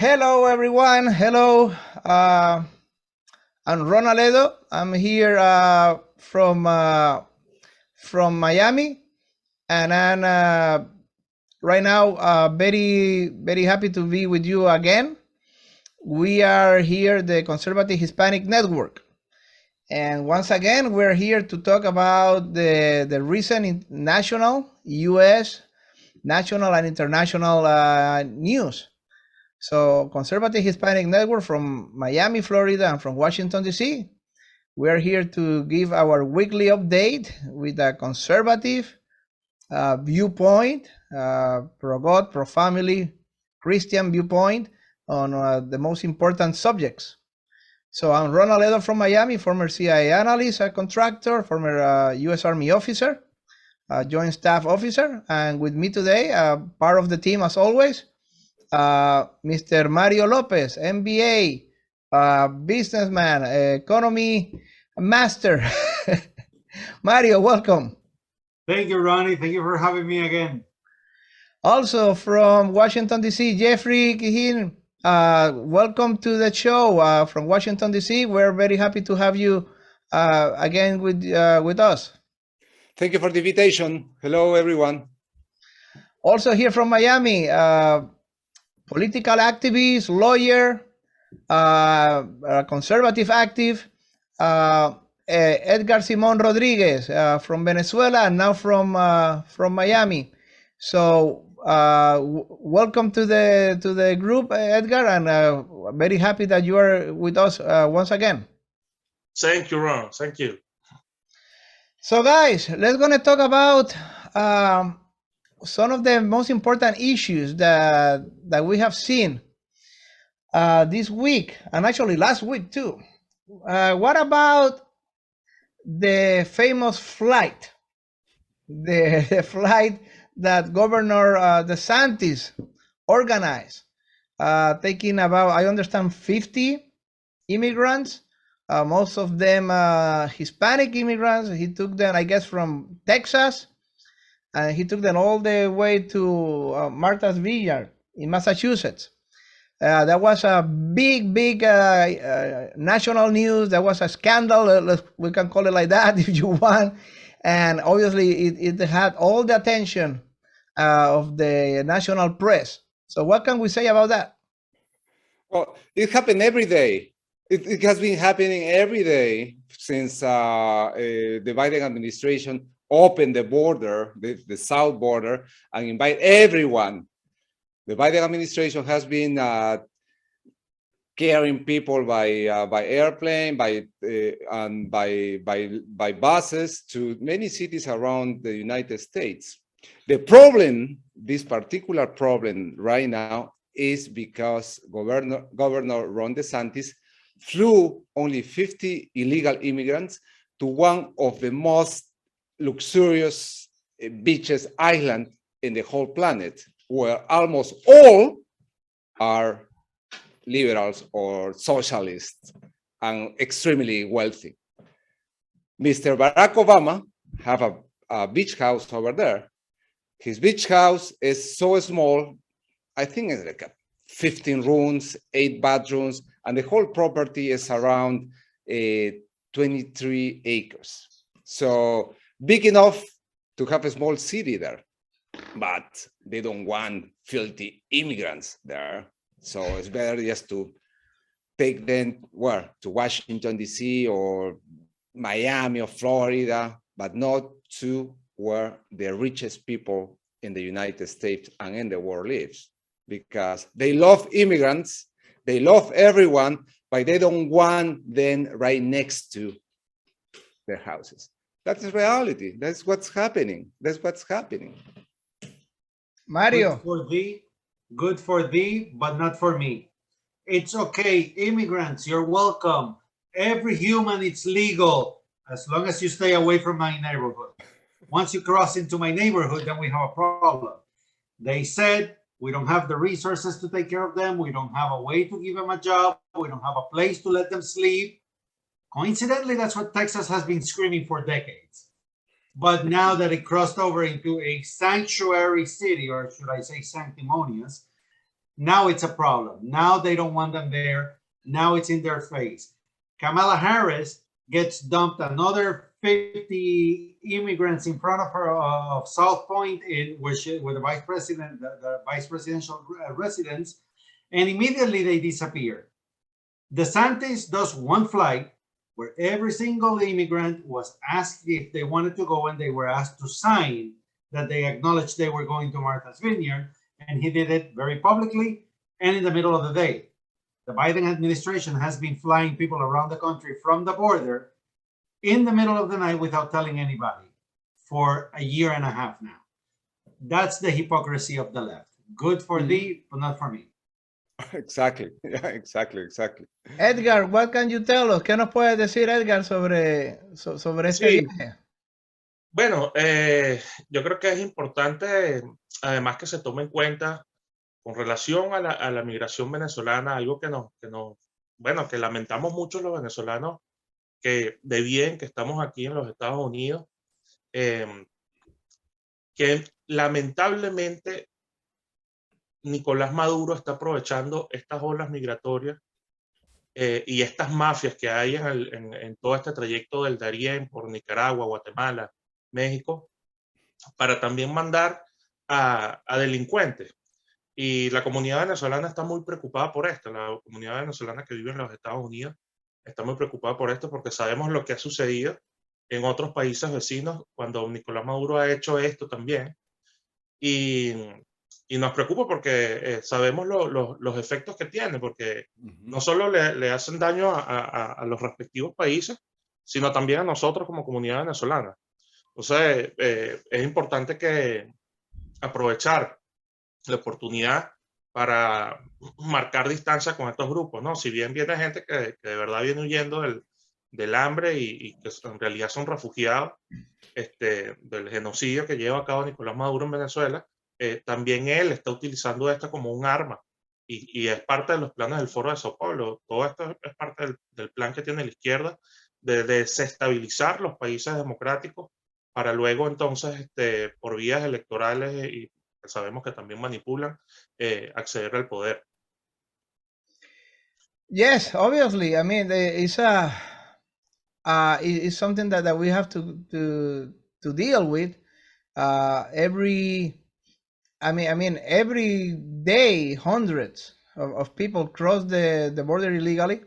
Hello, everyone. Hello. I'm Ron Aledo. I'm here from Miami, and I'm right now very happy to be with you again. We are here, the Conservative Hispanic Network, and once again, we're here to talk about the recent national, U.S., national, and international news. So, Conservative Hispanic Network from Miami, Florida, and from Washington, D.C. We are here to give our weekly update with a conservative viewpoint, pro God, pro family, Christian viewpoint on the most important subjects. So, I'm Ron Aledo from Miami, former CIA analyst, a contractor, former U.S. Army officer, joint staff officer, and with me today, part of the team as always, Mr. Mario Lopez, MBA, businessman, economy master. Mario, welcome. Thank you, Ronnie. Thank you for having me again. Also from Washington, D.C., Jeffrey Kihin, welcome to the show from Washington, D.C. We're very happy to have you again with us. Thank you for the invitation. Hello, everyone. Also here from Miami, political activist, lawyer, conservative active, Edgar Simon Rodriguez from Venezuela and now from Miami. So welcome to the group, Edgar, and very happy that you are with us once again. Thank you, Ron. Thank you. So guys, let's gonna talk about some of the most important issues that we have seen this week, and actually last week too. What about the famous flight, the flight that Governor Desantis organized, taking about, I understand, 50 immigrants, most of them Hispanic immigrants. He took them, I guess, from Texas, and he took them all the way to Martha's Vineyard in Massachusetts. That was a big national news. That was a scandal. We can call it like that if you want. And obviously, it had all the attention of the national press. So what can we say about that? Well, it happened every day. It has been happening every day since the Biden administration opened the border, the south border, and invite everyone. The Biden administration has been carrying people by airplane, and by buses to many cities around the United States. The problem, this particular problem right now, is because Governor Ron DeSantis flew only 50 illegal immigrants to one of the most luxurious beaches island in the whole planet, where almost all are liberals or socialists and extremely wealthy. Mr. Barack Obama have a beach house over there. His beach house is so small, I think it's like 15 rooms, 8 bedrooms, and the whole property is around 23 acres. So big enough to have a small city there, but they don't want filthy immigrants there. So it's better just to take them where? To Washington, D.C. or Miami or Florida, but not to where the richest people in the United States and in the world lives, because they love immigrants, they love everyone, but they don't want them right next to their houses. That's the reality. That's what's happening. That's what's happening. Mario. Good for thee, but not for me. It's okay. Immigrants, you're welcome. Every human, it's legal, as long as you stay away from my neighborhood. Once you cross into my neighborhood, then we have a problem. They said we don't have the resources to take care of them. We don't have a way to give them a job. We don't have a place to let them sleep. Coincidentally, that's what Texas has been screaming for decades. But now that it crossed over into a sanctuary city, or should I say sanctimonious, Now it's a problem. Now they don't want them there. Now it's in their face. Kamala Harris gets dumped another 50 immigrants in front of her of South Point, where the vice president, the vice presidential residence, and immediately they disappear. Desantis does one flight where every single immigrant was asked if they wanted to go, and they were asked to sign that they acknowledged they were going to Martha's Vineyard, and he did it very publicly and in the middle of the day. The Biden administration has been flying people around the country from the border in the middle of the night without telling anybody for a year and a half now. That's the hypocrisy of the left. Good for thee, but not for me. Exactly. Yeah, exactly. Edgar, what can you tell us? ¿Qué nos puedes decir, Edgar, sobre este Sí. viaje? Bueno, yo creo que es importante, además, que se tome en cuenta con relación a la migración venezolana, algo que lamentamos mucho los venezolanos que de bien que estamos aquí en los Estados Unidos, que lamentablemente Nicolás Maduro está aprovechando estas olas migratorias y estas mafias que hay en todo este trayecto del Darién por Nicaragua, Guatemala, México, para también mandar a delincuentes. Y la comunidad venezolana está muy preocupada por esto. La comunidad venezolana que vive en los Estados Unidos está muy preocupada por esto porque sabemos lo que ha sucedido en otros países vecinos cuando Nicolás Maduro ha hecho esto también. Y nos preocupa porque sabemos los efectos que tiene, porque no solo le hacen daño a los respectivos países, sino también a nosotros como comunidad venezolana. Entonces, es importante que aprovechar la oportunidad para marcar distancia con estos grupos, ¿no? Si bien viene gente que de verdad viene huyendo del hambre y que en realidad son refugiados del genocidio que lleva a cabo Nicolás Maduro en Venezuela, también él está utilizando esto como un arma y es parte de los planes del Foro de Sao Paulo. Todo esto es parte del plan que tiene la izquierda de desestabilizar los países democráticos para luego entonces por vías electorales y que sabemos que también manipulan, acceder al poder. Yes, obviously. I mean, it's something that we have to deal with every day. Hundreds of people cross the border illegally.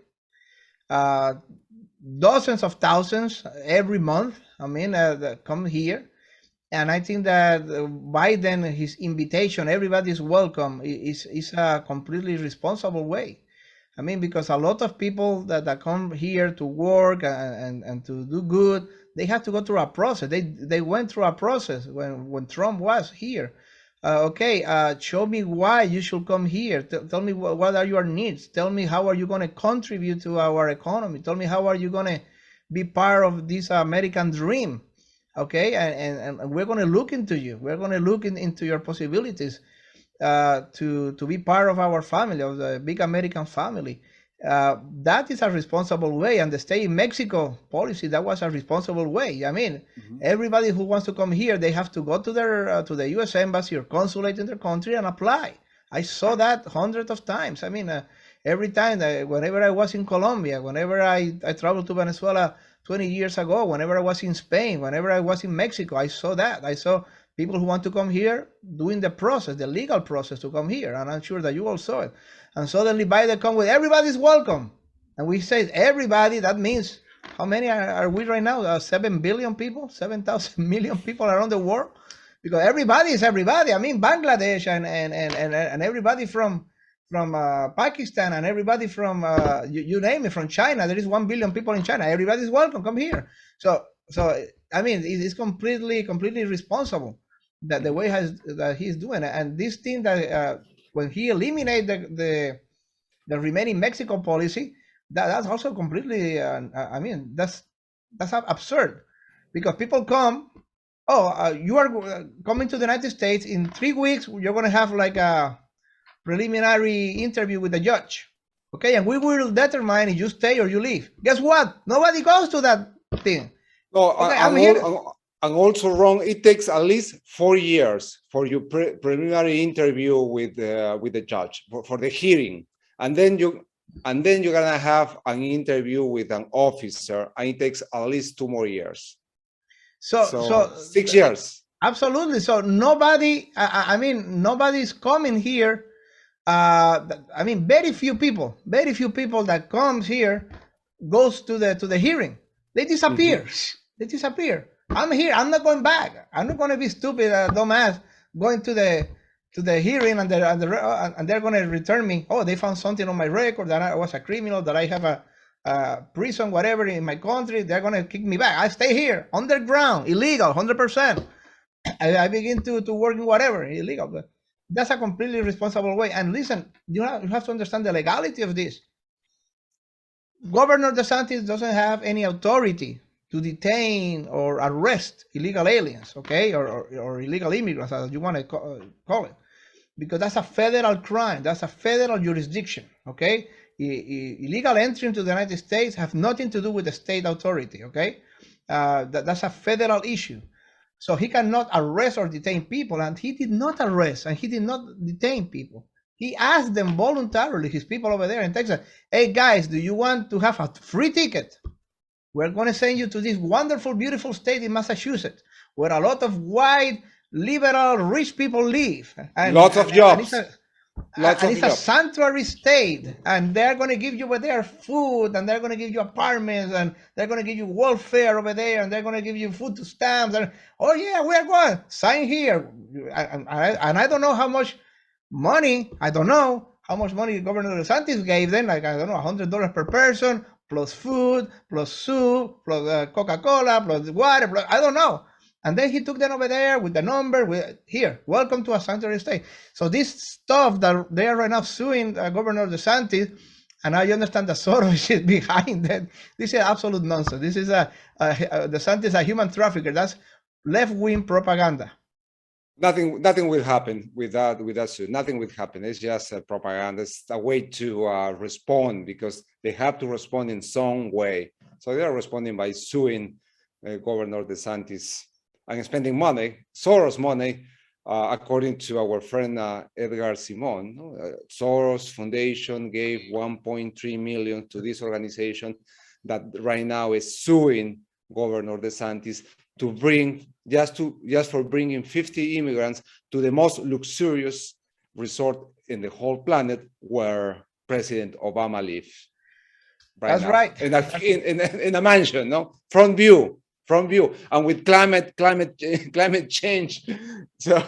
Dozens of thousands every month. That come here. And I think that Biden, his invitation, everybody's welcome, is a completely responsible way. Because a lot of people that come here to work and to do good, they have to go through a process. They went through a process when Trump was here. Show me why you should come here. Tell me what are your needs. Tell me how are you going to contribute to our economy. Tell me how are you going to be part of this American dream. Okay, and we're going to look into you. We're going to look into your possibilities to be part of our family, of the big American family. That is a responsible way. And the stay in Mexico policy, that was a responsible way. Everybody who wants to come here, they have to go to the U.S. Embassy or consulate in their country and apply. I saw that hundreds of times. Every time, whenever I was in Colombia, whenever I traveled to Venezuela 20 years ago, whenever I was in Spain, whenever I was in Mexico, I saw that. I saw people who want to come here doing the process, the legal process to come here. And I'm sure that you all saw it. And suddenly Biden come with everybody's welcome. And we say everybody, that means how many are we right now? 7 billion people, 7,000 million people around the world? Because everybody is everybody. Bangladesh and everybody from Pakistan and everybody from you name it, from China. There is 1 billion people in China. Everybody's welcome. Come here. So it's completely responsible that the way that he's doing it. And this thing that when he eliminated the remaining Mexico policy, that's also completely. That's absurd, because people come. You are coming to the United States in 3 weeks. You're going to have like a preliminary interview with the judge, okay, and we will determine if you stay or you leave. Guess what? Nobody goes to that thing. No, okay, I'm here. and also wrong. It takes at least 4 years for your preliminary interview with the judge for the hearing, and then you're gonna have an interview with an officer, and it takes at least 2 more years. So 6 years. Absolutely. So nobody, I mean, nobody's coming here. I mean, very few people that comes here goes to the hearing. They disappear. They disappear. I'm here. I'm not going back. I'm not going to be stupid, dumbass, going to the hearing and they're going to return me. Oh, they found something on my record that I was a criminal, that I have a prison, whatever in my country. They're going to kick me back. I stay here, underground, illegal, 100%. I begin to work in whatever, illegal. But that's a completely irresponsible way. And listen, you have to understand the legality of this. Governor Desantis doesn't have any authority to detain or arrest illegal aliens, okay, or illegal immigrants, as you want to call it, because that's a federal crime. That's a federal jurisdiction, okay? Illegal entry into the United States have nothing to do with the state authority, okay? That's a federal issue. So he cannot arrest or detain people, and he did not arrest and he did not detain people. He asked them voluntarily, his people over there in Texas, hey guys, do you want to have a free ticket? We're going to send you to this wonderful, beautiful state in Massachusetts, where a lot of white, liberal, rich people live. And lots of jobs. It's a sanctuary state, and they're going to give you over there food, and they're going to give you apartments, and they're going to give you welfare over there, and they're going to give you food stamps. And oh yeah, we're going sign here. And I don't know how much money. I don't know how much money Governor Desantis gave them. Like, I don't know, $100 per person, plus food, plus soup, plus Coca-Cola, plus water. Plus, I don't know. And then he took them over there with the number, here, welcome to a sanctuary state. So this stuff that they are right now suing Governor DeSantis, and I understand that Soros is behind that. This is absolute nonsense. This is DeSantis, a human trafficker. That's left-wing propaganda. Nothing will happen with that suit. Nothing will happen. It's just propaganda. It's a way to respond, because they have to respond in some way. So they are responding by suing Governor DeSantis and spending money, Soros money, according to our friend Edgar Simon. Soros Foundation gave 1.3 million to this organization that right now is suing Governor DeSantis to bring just for bringing 50 immigrants to the most luxurious resort in the whole planet, where President Obama lives. That's right. In a mansion, no, front view, and with climate change. So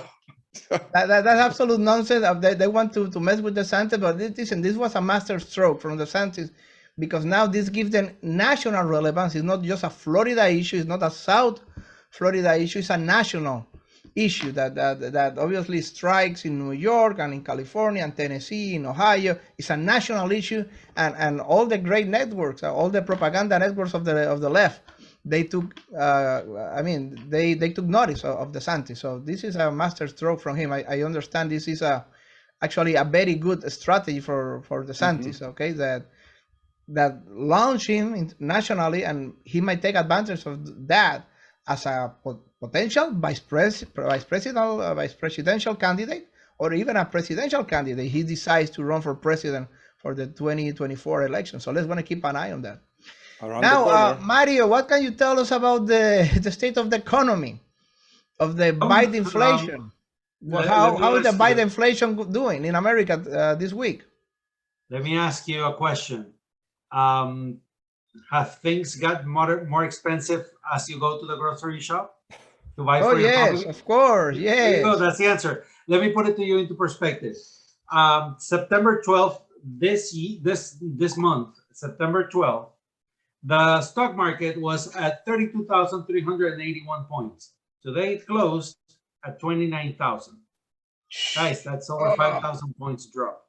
that's absolute nonsense. They want to mess with DeSantis, but this was a master stroke from DeSantis, because now this gives them national relevance. It's not just a Florida issue. It's not a South Florida issue. It's a national issue that obviously strikes in New York and in California and Tennessee, in Ohio. It's a national issue, and all the great networks, all the propaganda networks of the left, they took they took notice of DeSantis. So this is a master stroke from him. I understand this is actually a very good strategy for DeSantis. Okay, that launch him nationally, and he might take advantage of that as a potential vice presidential candidate, or even a presidential candidate. He decides to run for president for the 2024 election. So let's want to keep an eye on that. Now, Mario, what can you tell us about the state of the economy, of the Biden inflation? How is the Biden inflation doing in America this week? Let me ask you a question. Have things got more expensive as you go to the grocery shop to buy for your family? Of course, yes. There you go, that's the answer. Let me put it to you into perspective. September 12th, this month, September 12th, the stock market was at 32,381 points. Today it closed at 29,000. Guys, that's over 5,000 points drop.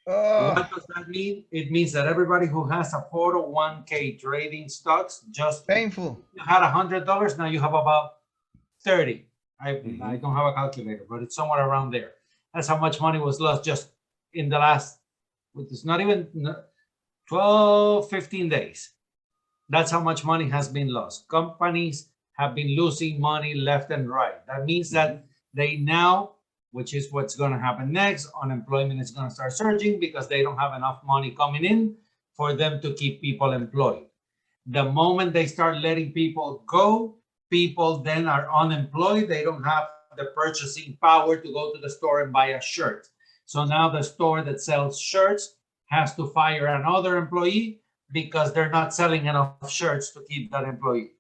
What does that mean? It means that everybody who has a 401k trading stocks, just painful. You had $100, now you have about 30. I don't have a calculator, but it's somewhere around there. That's how much money was lost just in the last, it's not even 12, 15 days. That's how much money has been lost. Companies have been losing money left and right. That means that they now, which is what's going to happen next, unemployment is going to start surging because they don't have enough money coming in for them to keep people employed. The moment they start letting people go, people then are unemployed. They don't have the purchasing power to go to the store and buy a shirt. So now the store that sells shirts has to fire another employee because they're not selling enough shirts to keep that employee.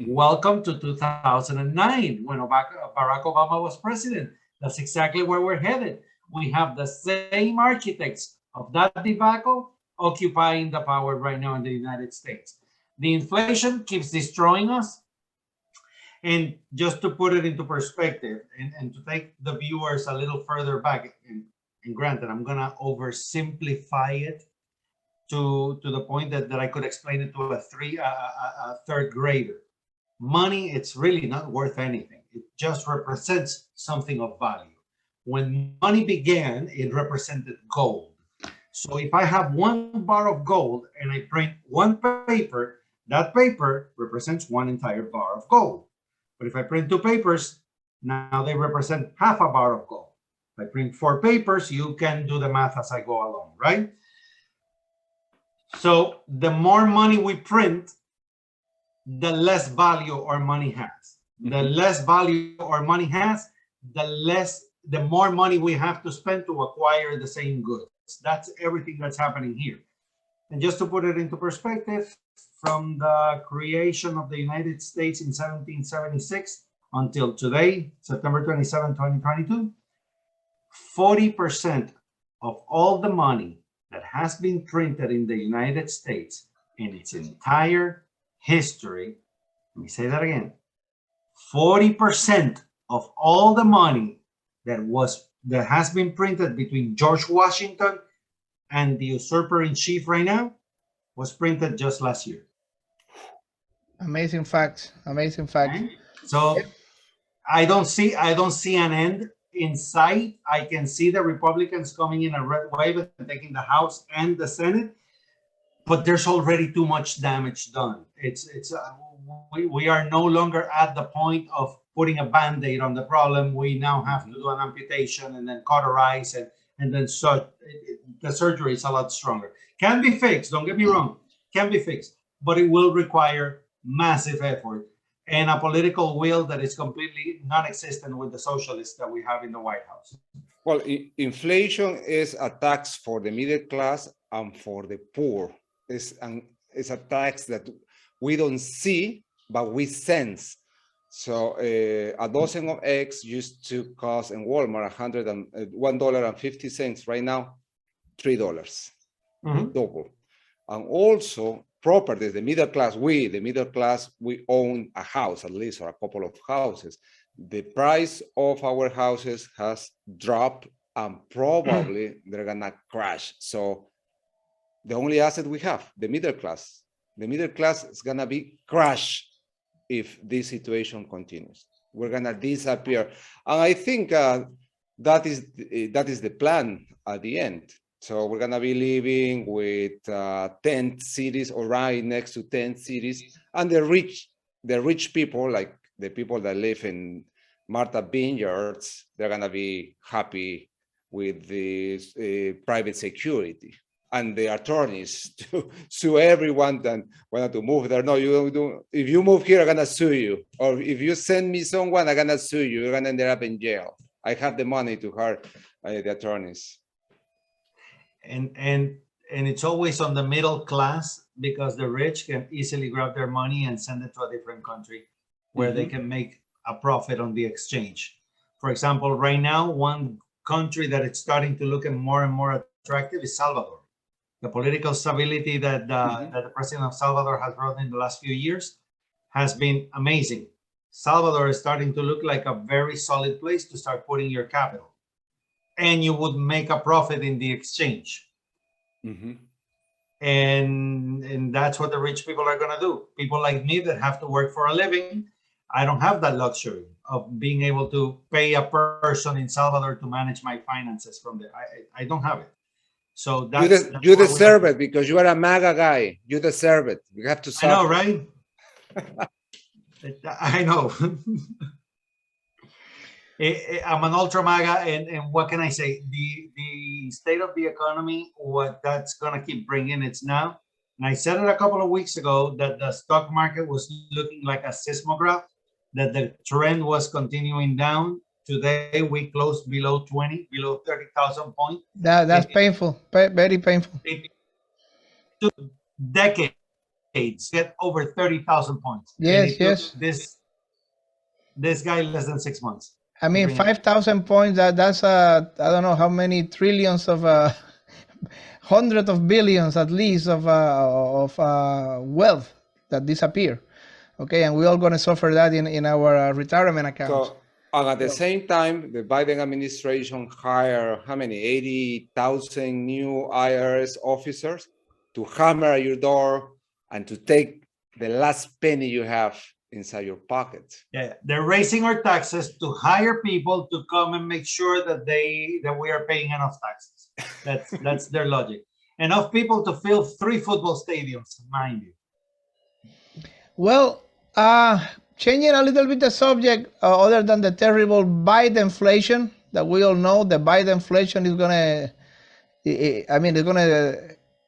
Welcome to 2009 when Barack Obama was president. That's exactly where we're headed. We have the same architects of that debacle occupying the power right now in the United States. The inflation keeps destroying us. And just to put it into perspective and to take the viewers a little further back, and granted, I'm going to oversimplify it to the point that I could explain it to a third grader. Money, it's really not worth anything. It just represents something of value. When money began, it represented gold. So if I have 1 bar of gold and I print 1 paper, that paper represents 1 entire bar of gold. But if I print 2 papers, now they represent half a bar of gold. If I print 4 papers, you can do the math as I go along, right? So the more money we print, the less value our money has. The less value our money has, the more money we have to spend to acquire the same goods. That's everything that's happening here. And just to put it into perspective, from the creation of the United States in 1776 until today, September 27, 2022, 40% of all the money that has been printed in the United States in its entire history, let me say that again, 40% of all the money that has been printed between George Washington and the usurper in chief right now was printed just last year. Amazing fact. Amazing fact. Okay? So I don't see an end in sight. I can see the Republicans coming in a red wave and taking the House and the Senate, but there's already too much damage done. We are no longer at the point of putting a band-aid on the problem. We now have to do an amputation and then cauterize and then the surgery is a lot stronger. Can be fixed, don't get me wrong, can be fixed, but it will require massive effort and a political will that is completely non-existent with the socialists that we have in the White House. Well, inflation is a tax for the middle class and for the poor. It's a tax that we don't see, but we sense. So a dozen of eggs used to cost in Walmart $1.50. Right now, $3, double. And also properties, the middle class, we own a house at least, or a couple of houses. The price of our houses has dropped and probably they're gonna crash. So the only asset we have, the middle class is gonna be crushed if this situation continues. We're gonna disappear. And I think that is the plan at the end. So we're gonna be living with 10 cities or right next to 10 cities, and the rich people, like the people that live in Martha Vineyards, they're gonna be happy with this private security and the attorneys to sue everyone that wanted to move there. No, you don't. If you move here, I'm gonna sue you. Or if you send me someone, I'm gonna sue you. You're gonna end up in jail. I have the money to hire the attorneys. And it's always on the middle class because the rich can easily grab their money and send it to a different country where they can make a profit on the exchange. For example, right now, one country that it's starting to look more and more attractive is Salvador. The political stability that the president of Salvador has brought in the last few years has been amazing. Salvador is starting to look like a very solid place to start putting your capital. And you would make a profit in the exchange. And that's what the rich people are going to do. People like me that have to work for a living, I don't have that luxury of being able to pay a person in Salvador to manage my finances from there. I don't have it. So that's you deserve it because you are a MAGA guy. You deserve it. You have to suffer. I know, right? I know. I'm an ultra MAGA, and what can I say? The state of the economy, what that's going to keep bringing it's now. And I said it a couple of weeks ago that the stock market was looking like a seismograph, that the trend was continuing down. Today we closed below 20, below 30,000 points. That's painful, very painful. It took decades to get over 30,000 points. Yes, yes. This guy less than 6 months. I mean, 5,000 points. That's I don't know how many trillions of hundreds of billions at least of wealth that disappear. Okay, and we're all going to suffer that in our retirement accounts. So, and at the same time, the Biden administration hired how many? 80,000 new IRS officers to hammer at your door and to take the last penny you have inside your pocket. Yeah, they're raising our taxes to hire people to come and make sure that we are paying enough taxes. That's their logic. Enough people to fill 3 football stadiums, mind you. Well, changing a little bit the subject, other than the terrible Biden inflation that we all know, the Biden inflation is gonna, it's gonna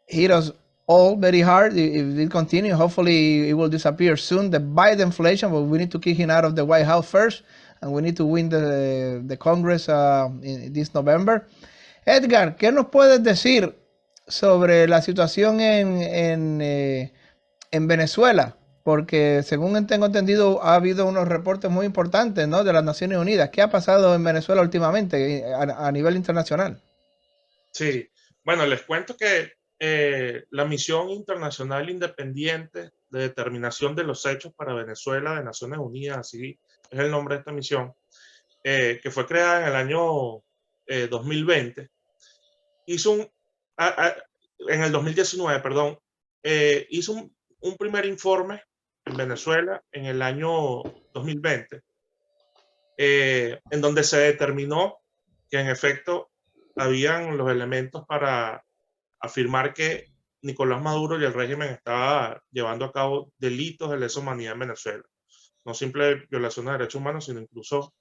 hit us all very hard if it continues. Hopefully, it will disappear soon. The Biden inflation, but we need to kick him out of the White House first, and we need to win the Congress in this November. Edgar, ¿qué nos puedes decir sobre la situación en Venezuela? Porque según tengo entendido, ha habido unos reportes muy importantes, ¿no?, de las Naciones Unidas. ¿Qué ha pasado en Venezuela últimamente a nivel internacional? Sí, bueno, les cuento que la misión internacional independiente de determinación de los hechos para Venezuela de Naciones Unidas, así es el nombre de esta misión, que fue creada en el año 2020, en el 2019, perdón, hizo un primer informe en Venezuela en el año 2020, en donde se determinó que en efecto habían los elementos para afirmar que Nicolás Maduro y el régimen estaba llevando a cabo delitos de lesa humanidad en Venezuela. No simple violación de derechos humanos, sino incluso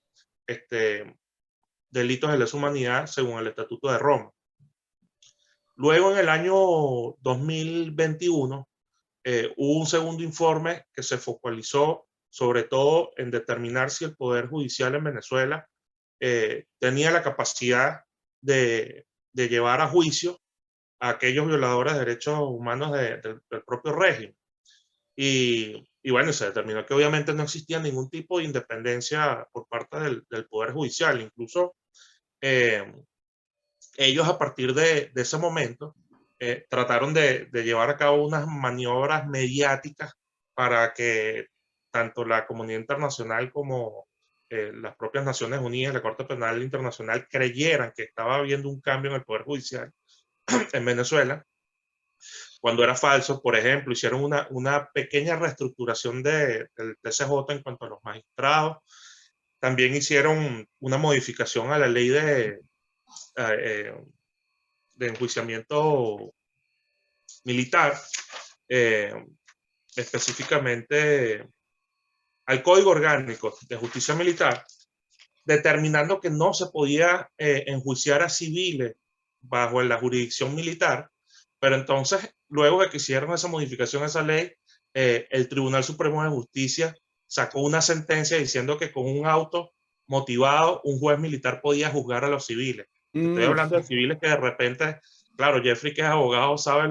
delitos de lesa humanidad según el Estatuto de Roma. Luego, en el año 2021, hubo un segundo informe que se focalizó sobre todo en determinar si el Poder Judicial en Venezuela tenía la capacidad de llevar a juicio a aquellos violadores de derechos humanos del propio régimen. Y bueno, se determinó que obviamente no existía ningún tipo de independencia por parte del Poder Judicial. Incluso ellos a partir de ese momento trataron de llevar a cabo unas maniobras mediáticas para que tanto la comunidad internacional como las propias Naciones Unidas, la Corte Penal Internacional, creyeran que estaba habiendo un cambio en el Poder Judicial en Venezuela, cuando era falso. Por ejemplo, hicieron una pequeña reestructuración del TCJ en cuanto a los magistrados. También hicieron una modificación a la ley de enjuiciamiento militar, específicamente al Código Orgánico de Justicia Militar, determinando que no se podía enjuiciar a civiles bajo la jurisdicción militar. Pero entonces, luego de que hicieron esa modificación a esa ley, el Tribunal Supremo de Justicia sacó una sentencia diciendo que con un auto motivado un juez militar podía juzgar a los civiles. Estoy hablando de civiles que de repente, claro, Jeffrey, que es abogado, sabe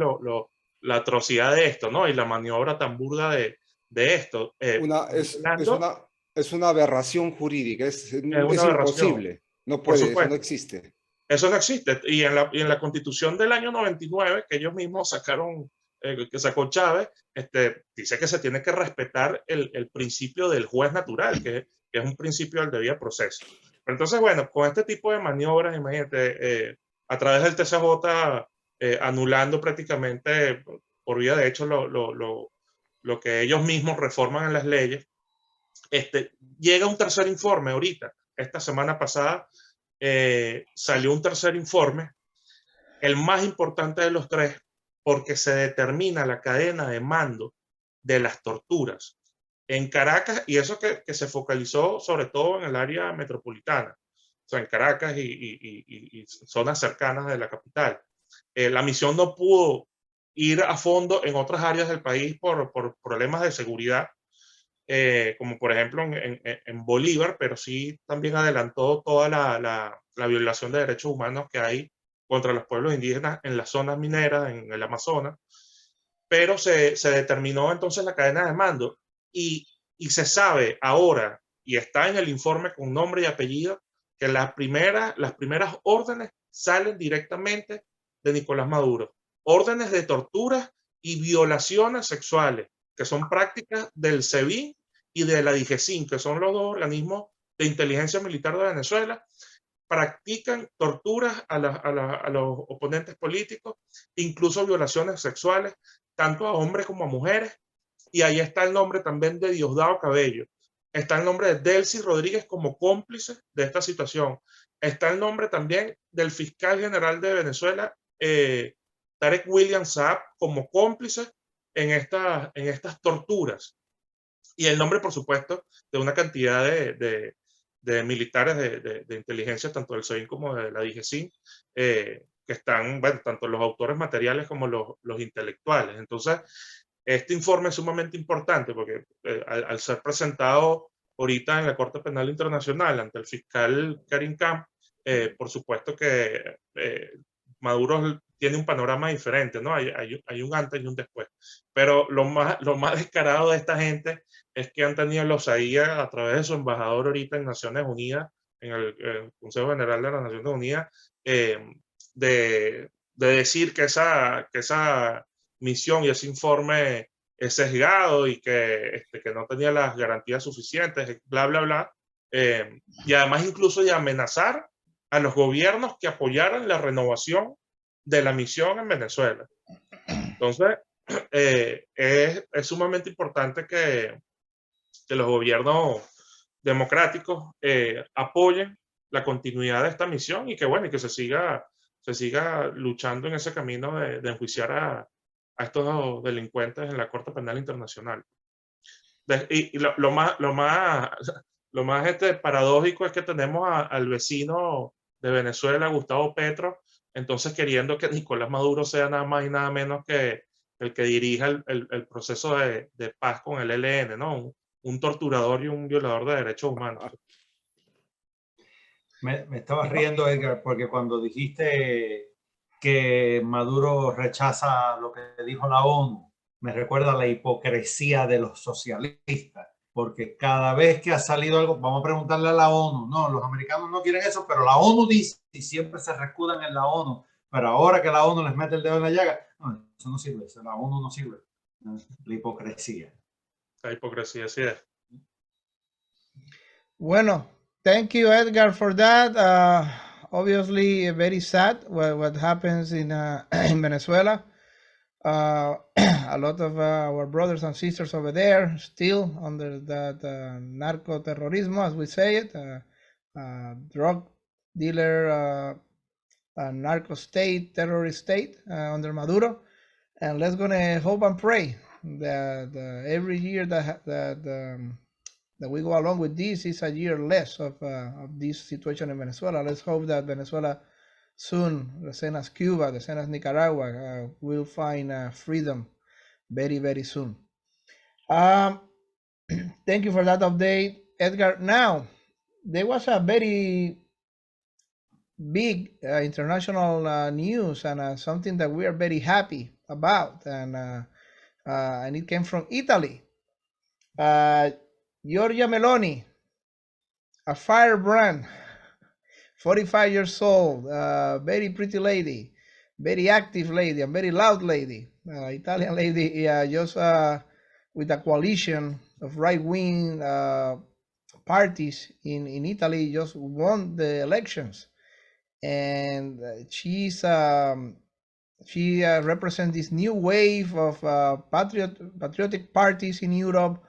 la atrocidad de esto, ¿no? Y la maniobra tan burda de esto. Es una aberración jurídica, es imposible. No puede, eso no existe. Eso no existe. Y en la Constitución del año 99, que ellos mismos sacaron, que sacó Chávez, dice que se tiene que respetar el principio del juez natural, que es un principio del debido proceso. Pero entonces, bueno, con este tipo de maniobras, imagínate, a través del TCJ, anulando prácticamente por vía de hecho lo que ellos mismos reforman en las leyes, llega un tercer informe ahorita. Esta semana pasada salió un tercer informe, el más importante de los tres, porque se determina la cadena de mando de las torturas. En Caracas, y eso que se focalizó sobre todo en el área metropolitana, o sea, en Caracas y zonas cercanas de la capital. La misión no pudo ir a fondo en otras áreas del país por problemas de seguridad, como por ejemplo en Bolívar, pero sí también adelantó toda la violación de derechos humanos que hay contra los pueblos indígenas en las zonas mineras, en el Amazonas, pero se determinó entonces la cadena de mando y se sabe ahora, y está en el informe con nombre y apellido, que las primeras órdenes salen directamente de Nicolás Maduro. Órdenes de torturas y violaciones sexuales, que son prácticas del SEBIN y de la DIGESIN, que son los dos organismos de inteligencia militar de Venezuela, practican torturas a los oponentes políticos, incluso violaciones sexuales, tanto a hombres como a mujeres. Y ahí está el nombre también de Diosdado Cabello. Está el nombre de Delcy Rodríguez como cómplice de esta situación. Está el nombre también del fiscal general de Venezuela, Tarek William Saab, como cómplice en estas torturas. Y el nombre, por supuesto, de una cantidad de militares de inteligencia, tanto del SEBIN como de la DIGESIN, que están, bueno, tanto los autores materiales como los intelectuales. Entonces, este informe es sumamente importante porque al ser presentado ahorita en la Corte Penal Internacional ante el fiscal Karim Khan, por supuesto que Maduro tiene un panorama diferente, ¿no? Hay un antes y un después. Pero lo más descarado de esta gente es que han tenido la osadía a través de su embajador ahorita en Naciones Unidas, en el Consejo General de las Naciones Unidas, de decir que esa misión y ese informe es sesgado y que no tenía las garantías suficientes, bla, bla, bla. Y además incluso de amenazar a los gobiernos que apoyaran la renovación de la misión en Venezuela. Entonces, es sumamente importante que los gobiernos democráticos apoyen la continuidad de esta misión y que, bueno, y que se siga luchando en ese camino de enjuiciar a estos delincuentes en la Corte Penal Internacional. Y lo más paradójico es que tenemos al vecino de Venezuela, Gustavo Petro, entonces queriendo que Nicolás Maduro sea nada más y nada menos que el que dirija el proceso de paz con el ELN, ¿no? Un torturador y un violador de derechos humanos. Me estaba riendo, Edgar, porque cuando dijiste que Maduro rechaza lo que dijo la ONU, me recuerda la hipocresía de los socialistas, porque cada vez que ha salido algo, vamos a preguntarle a la ONU, no, los americanos no quieren eso, pero la ONU dice, y siempre se rescudan en la ONU, pero ahora que la ONU les mete el dedo en la llaga, no, eso no sirve, eso, la ONU no sirve. La hipocresía. La hipocresía, sí es. Bueno, thank you, Edgar, for that. Obviously, very sad what happens in in Venezuela. A lot of our brothers and sisters over there still under that narco-terrorismo, as we say it, drug dealer, narco state, terrorist state under Maduro. And let's gonna hope and pray that every year that we go along with this is a year less of this situation in Venezuela. Let's hope that Venezuela soon, the same as Cuba, the same as Nicaragua, will find freedom very, very soon. Thank you for that update, Edgar. Now, there was a very big international news and something that we are very happy about, and it came from Italy. Giorgia Meloni, a firebrand, 45 years old, very pretty lady, very active lady, and very loud lady, Italian lady, just with a coalition of right-wing parties in Italy, just won the elections. And she represents this new wave of patriotic parties in Europe,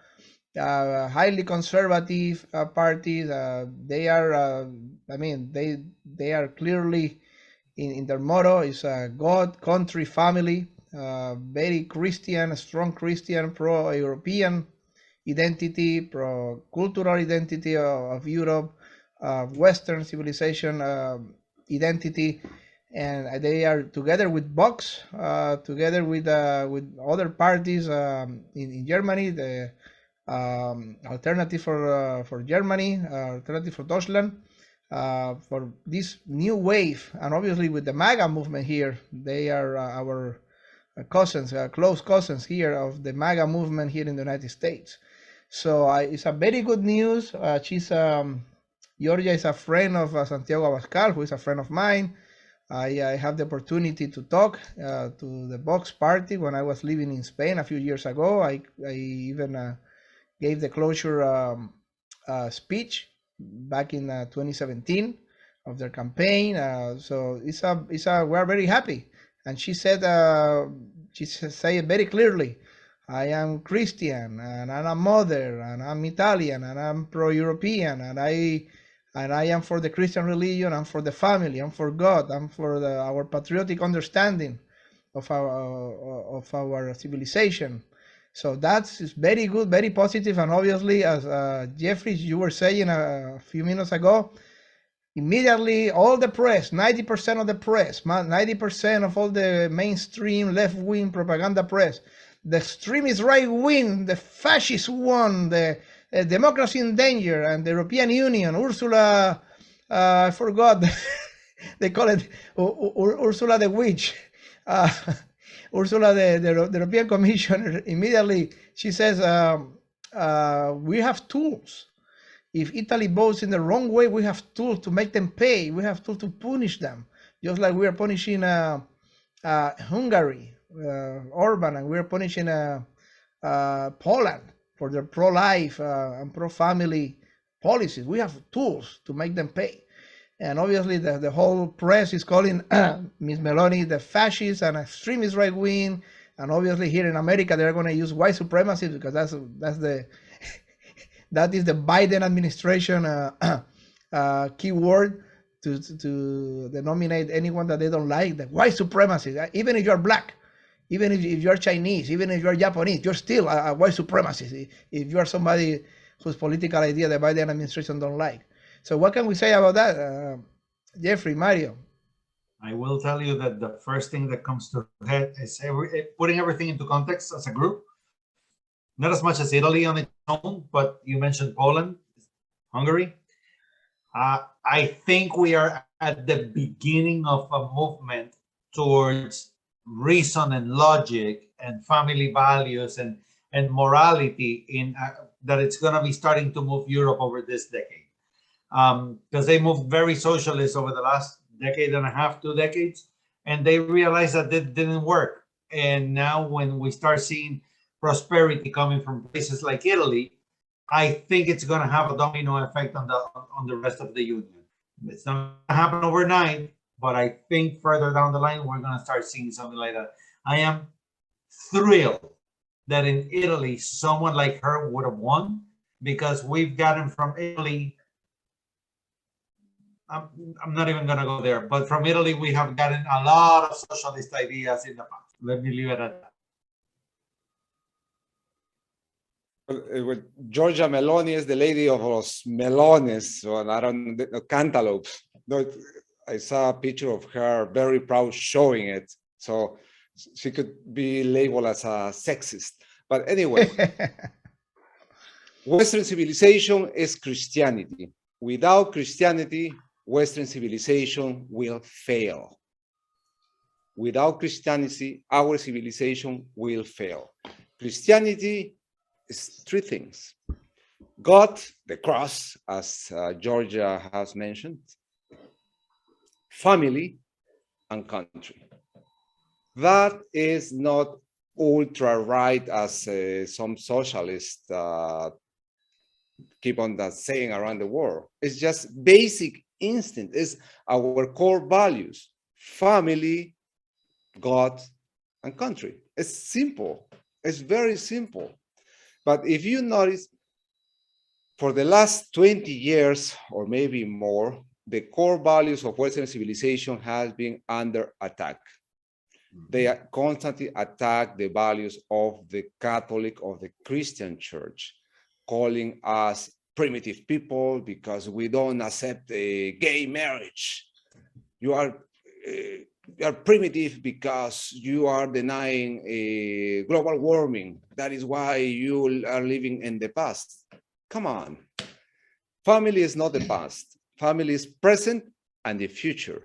highly conservative parties. They are, they are clearly in their motto is God, country, family. Very Christian, strong Christian, pro-European, identity, cultural identity of Europe, Western civilization identity, and they are together with Vox, together with other parties in Germany, the Alternative for Germany, Alternative for Deutschland, for this new wave, and obviously with the MAGA movement here, they are our cousins, close cousins here of the MAGA movement here in the United States. So it's a very good news. Georgia is a friend of Santiago Abascal, who is a friend of mine. I have the opportunity to talk to the Vox party when I was living in Spain a few years ago. I even gave the closure speech back in 2017 of their campaign. So we're very happy. And she said it very clearly. I am Christian, and I'm a mother, and I'm Italian, and I'm pro-European, and I am for the Christian religion, I'm for the family, I'm for God, I'm for our patriotic understanding of our civilization. So that's very good, very positive, and obviously, as Jeffrey, you were saying a few minutes ago, immediately all the press, 90% of the press, 90% of all the mainstream left-wing propaganda press, the extremist right-wing, the fascist one, the democracy in danger, and the European Union, Ursula, I forgot, they call it Ursula the witch, Ursula the European Commissioner, immediately she says, we have tools. If Italy votes in the wrong way, we have tools to make them pay. We have tools to punish them, just like we are punishing Hungary, Orban, and we are punishing Poland for their pro-life and pro-family policies. We have tools to make them pay. And obviously the whole press is calling Ms. Meloni the fascist and extremist right wing. And obviously here in America, they're going to use white supremacy because that is the Biden administration keyword to denominate anyone that they don't like, the white supremacy. Even if you're black, even if you're Chinese, even if you're Japanese, you're still a white supremacist if you're somebody whose political idea the Biden administration don't like. So what can we say about that, Jeffrey, Mario? I will tell you that the first thing that comes to head is putting everything into context as a group. Not as much as Italy on its own, but you mentioned Poland, Hungary. I think we are at the beginning of a movement towards reason and logic and family values and morality that it's going to be starting to move Europe over this decade. Because they moved very socialist over the last decade and a half, 2 decades, and they realized that it didn't work. And now when we start seeing prosperity coming from places like Italy, I think it's going to have a domino effect on the rest of the union. It's not going to happen overnight, but I think further down the line, we're going to start seeing something like that. I am thrilled that in Italy, someone like her would have won, because we've gotten from Italy, I'm not even going to go there, but from Italy, we have gotten a lot of socialist ideas in the past. Let me leave it at that. Well, Giorgia Meloni is the lady of los melones, or I don't know, cantaloupes. I saw a picture of her, very proud, showing it. So she could be labeled as a sexist. But anyway, Western civilization is Christianity. Without Christianity, Western civilization will fail. Without Christianity, our civilization will fail. Christianity is 3 things: God, the cross, as Georgia has mentioned, family, and country. That is not ultra right as some socialists keep on saying around the world. It's just basic instinct. It's our core values: family, God, and country. It's simple. It's very simple. But if you notice, for the last 20 years or maybe more, the core values of Western civilization has been under attack. They constantly attack the values of the Catholic, of the Christian church. calling us primitive people because we don't accept a gay marriage. You are primitive because you are denying global warming. That is why you are living in the past. Come on. Family is not the past. Family is present and the future,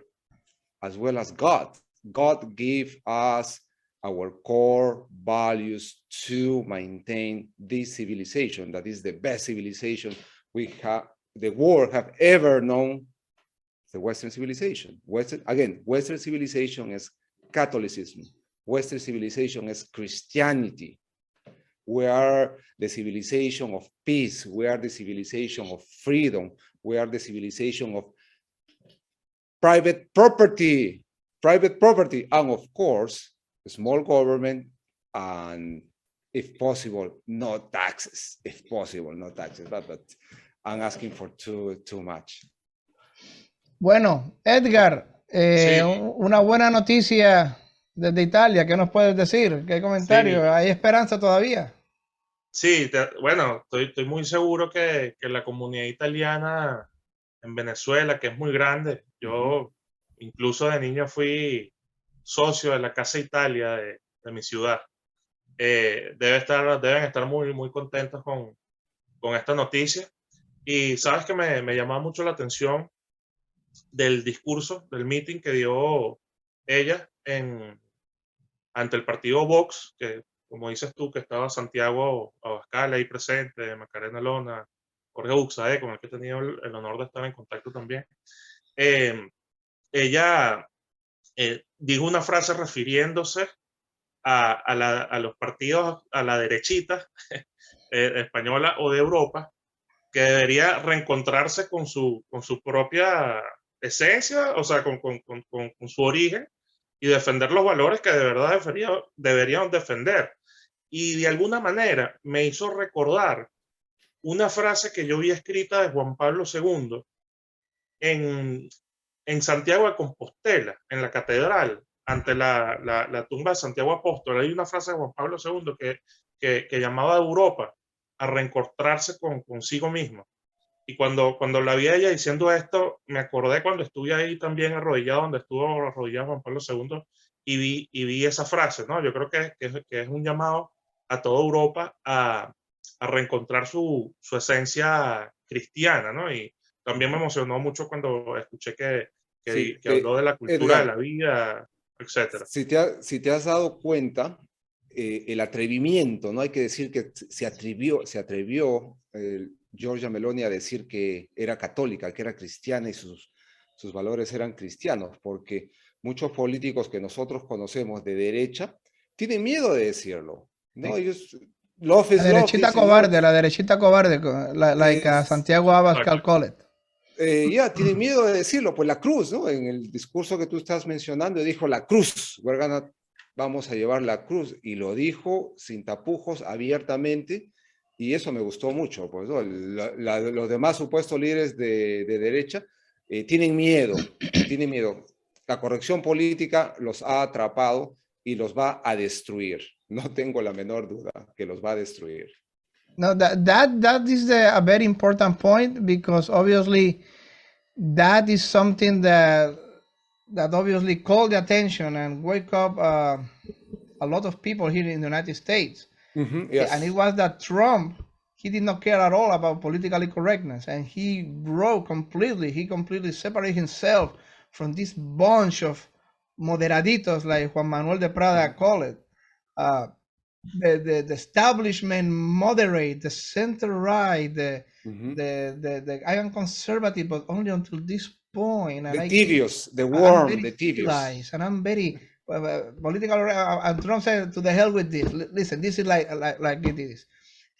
as well as God. God gave us our core values to maintain this civilization. That is the best civilization the world have ever known, the Western civilization. Western civilization is Catholicism. Western civilization is Christianity. We are the civilization of peace. We are the civilization of freedom. We are the civilization of private property, and of course, small government, and if possible, no taxes. If possible, no taxes. But I'm asking for too much. Bueno, Edgar, Sí. una buena noticia desde Italia. ¿Qué nos puedes decir? ¿Qué comentario? Sí. ¿Hay esperanza todavía? Sí, bueno, estoy muy seguro que la comunidad italiana en Venezuela, que es muy grande, yo incluso de niño fui socio de la Casa Italia de mi ciudad, deben estar muy, muy contentos con esta noticia. Y sabes que me llamaba mucho la atención del discurso, del meeting que dio ella ante el partido Vox, que como dices tú, que estaba Santiago Abascal ahí presente, Macarena Lona, Jorge Buxade, con el que he tenido el honor de estar en contacto también. Ella dijo una frase refiriéndose a los partidos, a la derechita española o de Europa, que debería reencontrarse con su propia esencia, o sea, con su origen, y defender los valores que de verdad deberían defender. Y de alguna manera me hizo recordar una frase que yo vi escrita de Juan Pablo II en Santiago de Compostela, en la catedral, ante la tumba de Santiago Apóstol. Hay una frase de Juan Pablo II que llamaba a Europa a reencontrarse consigo mismo. Y cuando la vi a ella diciendo esto, me acordé cuando estuve ahí también arrodillado, donde estuvo arrodillado Juan Pablo II, y vi esa frase, ¿no? Yo creo que es un llamado a toda Europa a reencontrar su esencia cristiana, ¿no? Y también me emocionó mucho cuando escuché que habló de la cultura Edgar, de la vida, etc. Si te has dado cuenta, el atrevimiento, no hay que decir que se atrevió Giorgia Meloni a decir que era católica, que era cristiana y sus valores eran cristianos, porque muchos políticos que nosotros conocemos de derecha tienen miedo de decirlo, ¿no? Sí. Ellos, love is La love, derechita dicen, cobarde, ¿no? la derechita cobarde, like Santiago Abascal call it. Tienen miedo de decirlo, pues la cruz, ¿no? En el discurso que tú estás mencionando, dijo la cruz, vamos a llevar la cruz, y lo dijo sin tapujos, abiertamente, y eso me gustó mucho, pues, ¿no? Los demás supuestos líderes de derecha tienen miedo. La corrección política los ha atrapado y los va a destruir. No tengo la menor duda que los va a destruir. No, that is a very important point, because obviously that is something that obviously called the attention and wake up a lot of people here in the United States. Yes. And it was that Trump, he did not care at all about politically correctness, and he broke completely. He completely separated himself from this bunch of moderaditos, like Juan Manuel de Prada called it. The establishment moderate, the center right, the I am conservative, but only until this point. And the tibios, the warm, the tibios. And I'm very political. And Trump said, "To the hell with this. Listen, this is like it is."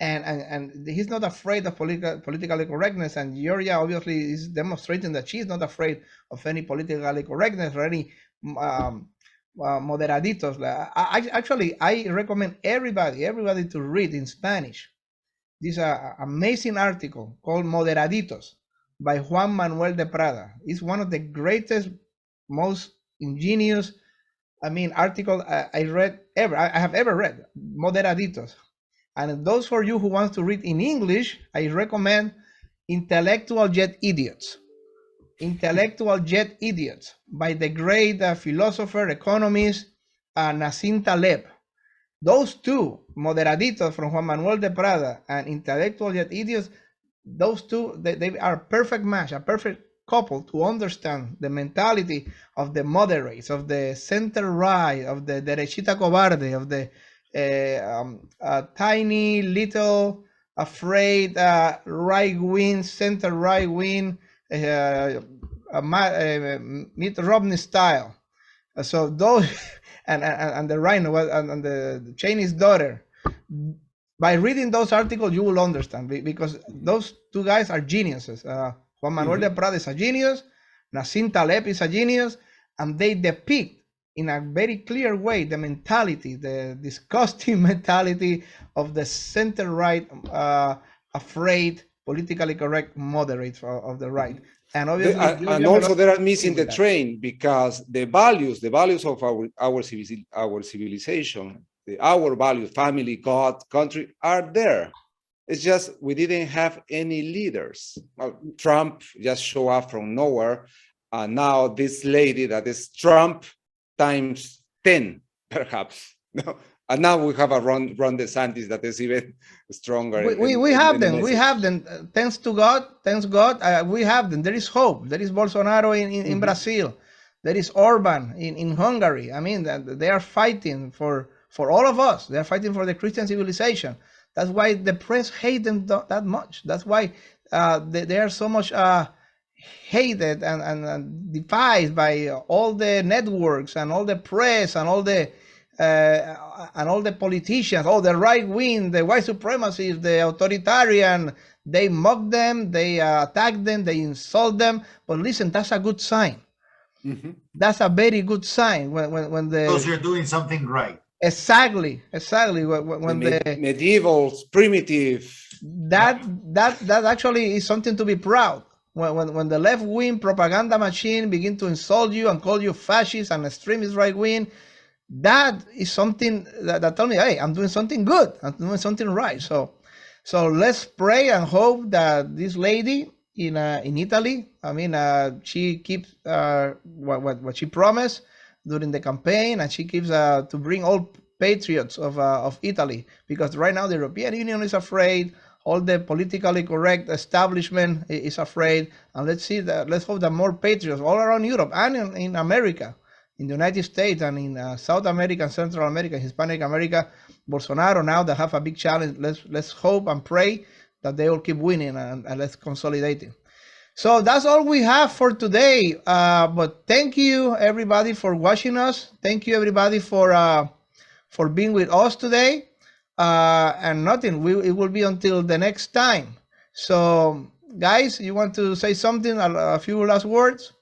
And he's not afraid of politically correctness. And Georgia obviously is demonstrating that she's not afraid of any politically correctness or any moderaditos. I recommend everybody to read in Spanish this amazing article called Moderaditos by Juan Manuel de Prada. It's one of the greatest, most ingenious, article I have ever read. Moderaditos. And those for you who want to read in English, I recommend Intellectual Jet Idiots. Intellectual Jet Idiots by the great philosopher, economist, Nassim Taleb. Those two, Moderaditos from Juan Manuel de Prada and Intellectual Jet Idiots, those two, they are a perfect match, a perfect couple to understand the mentality of the moderates, of the center right, of the derechita cobarde, of the tiny little afraid right wing, center right wing, Mitt Romney style. So those and the Rhino and the Cheney's daughter. By reading those articles, you will understand because those two guys are geniuses. Juan Manuel de Prada is a genius. Nassim Taleb is a genius, and they depict in a very clear way the mentality, the disgusting mentality of the center right, afraid, politically correct moderates of the right. And obviously, and also they are missing the train because the values of our civilization, our values, family, God, country, are there. It's just we didn't have any leaders. Well, Trump just show up from nowhere, and now this lady that is Trump times 10, perhaps. And now we have a Ron DeSantis that is even stronger. We have them. We have them. Thanks to God. Thanks God. We have them. There is hope. There is Bolsonaro in Brazil. There is Orban in Hungary. I mean, they are fighting for all of us. They are fighting for the Christian civilization. That's why the press hate them that much. That's why they are so much hated and defied by all the networks and all the press and all the politicians, all the right wing, the white supremacists, the authoritarian. They mock them, they attack them, they insult them. But listen, that's a good sign. That's a very good sign when the because you're doing something right. Exactly. When the medievals, primitive. That actually is something to be proud. When the left wing propaganda machine begin to insult you and call you fascist and extremist right wing, that is something that tell me, hey, I'm doing something good. I'm doing something right. So let's pray and hope that this lady in Italy, I mean, she keeps what she promised during the campaign, and she keeps to bring all patriots of Italy, because right now the European Union is afraid, all the politically correct establishment is afraid, and let's hope that more patriots all around Europe and in America, in the United States and in South America, Central America, Hispanic America, Bolsonaro now they have a big challenge. Let's hope and pray that they will keep winning and let's consolidate it. So that's all we have for today. But thank you everybody for watching us. Thank you everybody for being with us today. And nothing. It will be until the next time. So guys, you want to say something? A few last words?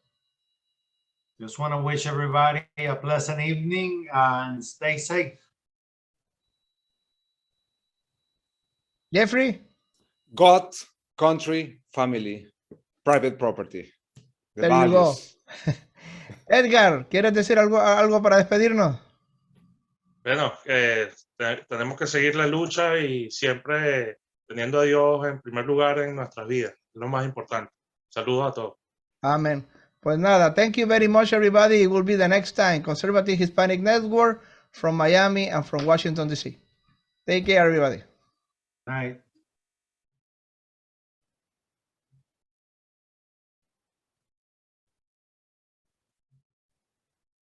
Just want to wish everybody a pleasant evening and stay safe. Jeffrey? God, country, family, private property. There you go. Edgar, ¿quieres decir algo para despedirnos? Bueno, tenemos que seguir la lucha y siempre teniendo a Dios en primer lugar en nuestras vidas. Es lo más importante. Saludos a todos. Amén. Pues nada, thank you very much, everybody. It will be the next time. Conservative Hispanic Network from Miami and from Washington, D.C. Take care, everybody. All right.